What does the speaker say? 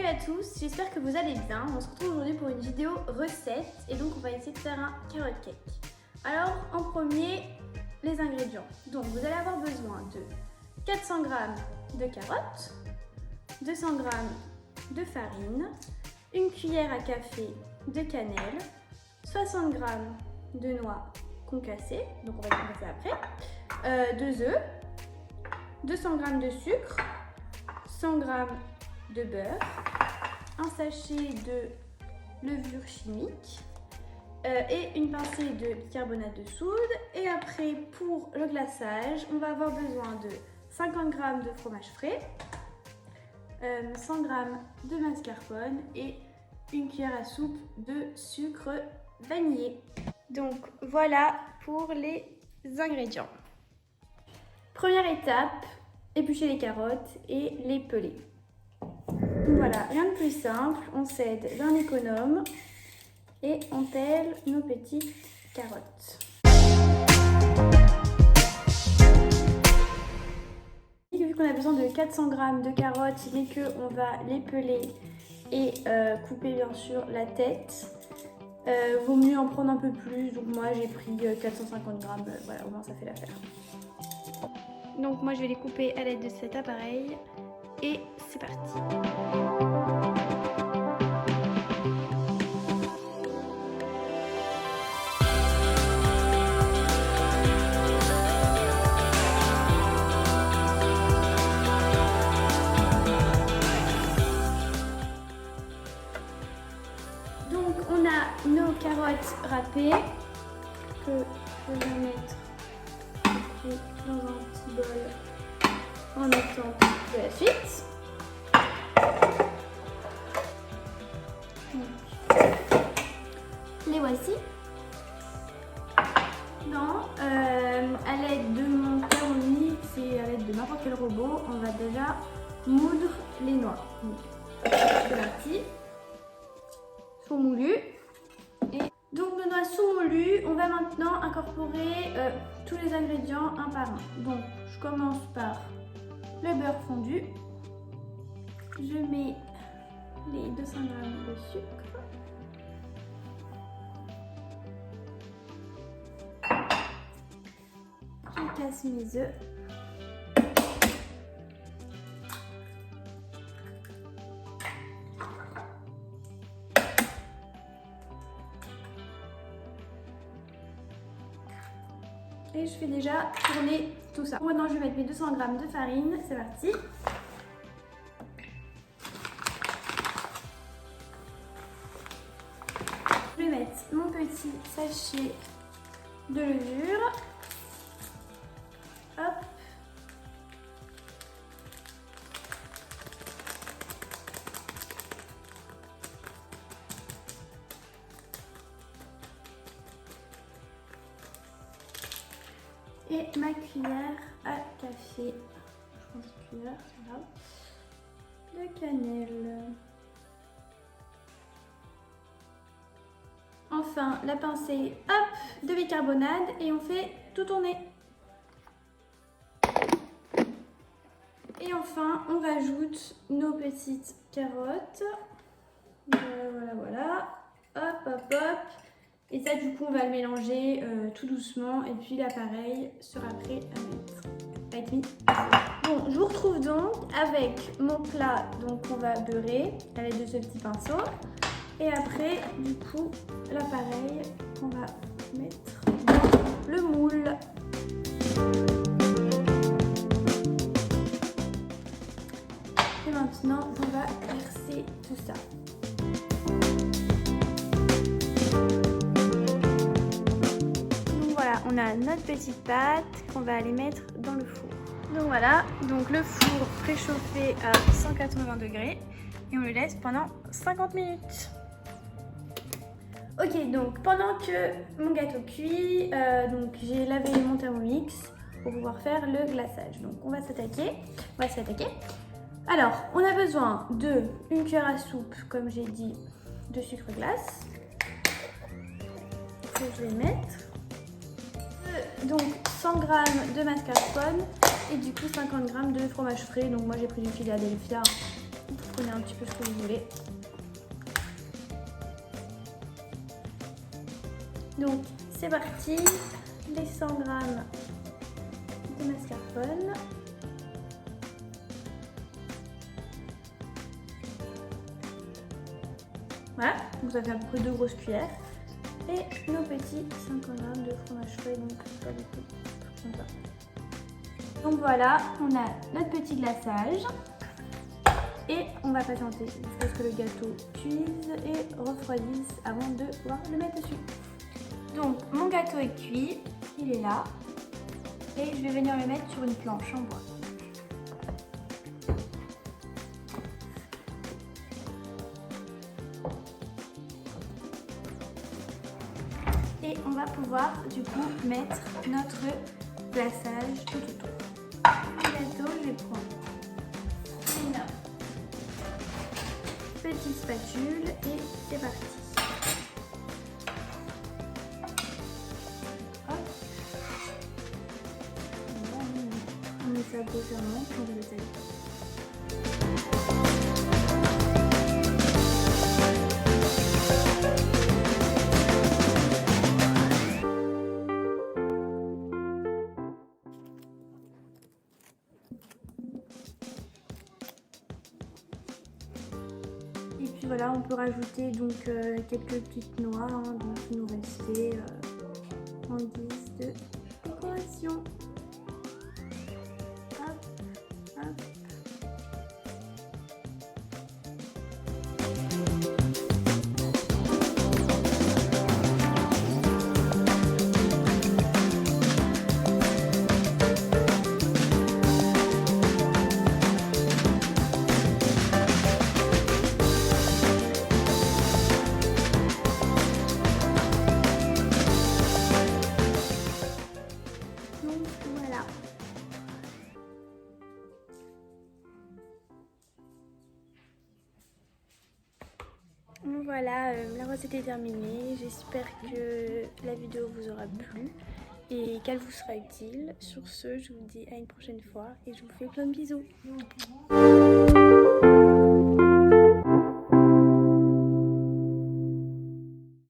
à tous, j'espère que vous allez bien. On se retrouve aujourd'hui pour une vidéo recette et donc on va essayer de faire un carrot cake. Alors en premier, les ingrédients. Donc vous allez avoir besoin de 400 g de carottes, 200 g de farine, une cuillère à café de cannelle, 60 g de noix concassées, donc on va les concasser après, 2 œufs, 200 g de sucre, 100 g de beurre, un sachet de levure chimique et une pincée de bicarbonate de soude. Et après, pour le glaçage, on va avoir besoin de 50 g de fromage frais, 100 g de mascarpone et une cuillère à soupe de sucre vanillé. Donc voilà pour les ingrédients. Première étape, éplucher les carottes et les peler. Voilà, rien de plus simple, on s'aide d'un économe et on pèle nos petites carottes. Vu qu'on a besoin de 400 g de carottes, mais qu'on va les peler et couper bien sûr la tête, vaut mieux en prendre un peu plus, donc moi j'ai pris 450 g, voilà, au moins ça fait l'affaire. Donc moi je vais les couper à l'aide de cet appareil et c'est parti. Donc on a nos carottes râpées que je vais mettre dans un petit bol en attente de la suite. Donc, les voici. À l'aide de mon Thermomix et à l'aide de n'importe quel robot, on va déjà moudre les noix. C'est parti. Sont moulues. Et donc nos noix sont moulues, on va maintenant incorporer tous les ingrédients un par un. Donc je commence par le beurre fondu. Je mets les 200 g de sucre. Je casse mes œufs. Et je fais déjà tourner tout ça. Maintenant, je vais mettre mes 200 g de farine. C'est parti. Je vais mettre mon petit sachet de levure. Hop. Et ma cuillère à café, je pense cuillère, c'est grave, de cannelle. Enfin, la pincée, hop, de bicarbonate et on fait tout tourner. Et enfin, on rajoute nos petites carottes. Voilà, voilà. Hop, hop, hop. Et ça, du coup, on va le mélanger tout doucement. Et puis l'appareil sera prêt à être mis. Bon, je vous retrouve donc avec mon plat. Donc, on va beurrer à l'aide de ce petit pinceau. Et après, du coup, l'appareil qu'on va mettre dans le moule. Et maintenant, on va verser tout ça. On a notre petite pâte qu'on va aller mettre dans le four. Donc voilà, donc le four préchauffé à 180 degrés et on le laisse pendant 50 minutes. Ok, donc pendant que mon gâteau cuit, donc j'ai lavé mon Thermomix pour pouvoir faire le glaçage. Donc on va s'attaquer. Alors, on a besoin de une cuillère à soupe, comme j'ai dit, de sucre glace que je vais mettre. Donc 100 g de mascarpone et du coup 50 g de fromage frais. Donc moi j'ai pris du Philadelphia prenez un petit peu ce que vous voulez. Donc c'est parti, les 100 g de mascarpone. Voilà, donc ça fait à peu près 2 grosses cuillères. Et nos petits 50 g de fromage frais, donc pas beaucoup, comme ça. Donc voilà, on a notre petit glaçage. Et on va patienter jusqu'à ce que le gâteau cuise et refroidisse avant de pouvoir le mettre dessus. Donc mon gâteau est cuit, il est là. Et je vais venir le mettre sur une planche en bois. Et on va pouvoir du coup mettre notre glaçage tout autour. Le gâteau, je vais prendre une petite spatule et c'est parti. Hop. On met ça grossièrement puis on va l'étaler. Et puis voilà, on peut rajouter donc quelques petites noix donc qui nous restaient en guise de décoration. Hop, hop. Voilà. Donc voilà, la recette est terminée. J'espère que la vidéo vous aura plu et qu'elle vous sera utile. Sur ce, je vous dis à une prochaine fois et je vous fais plein de bisous.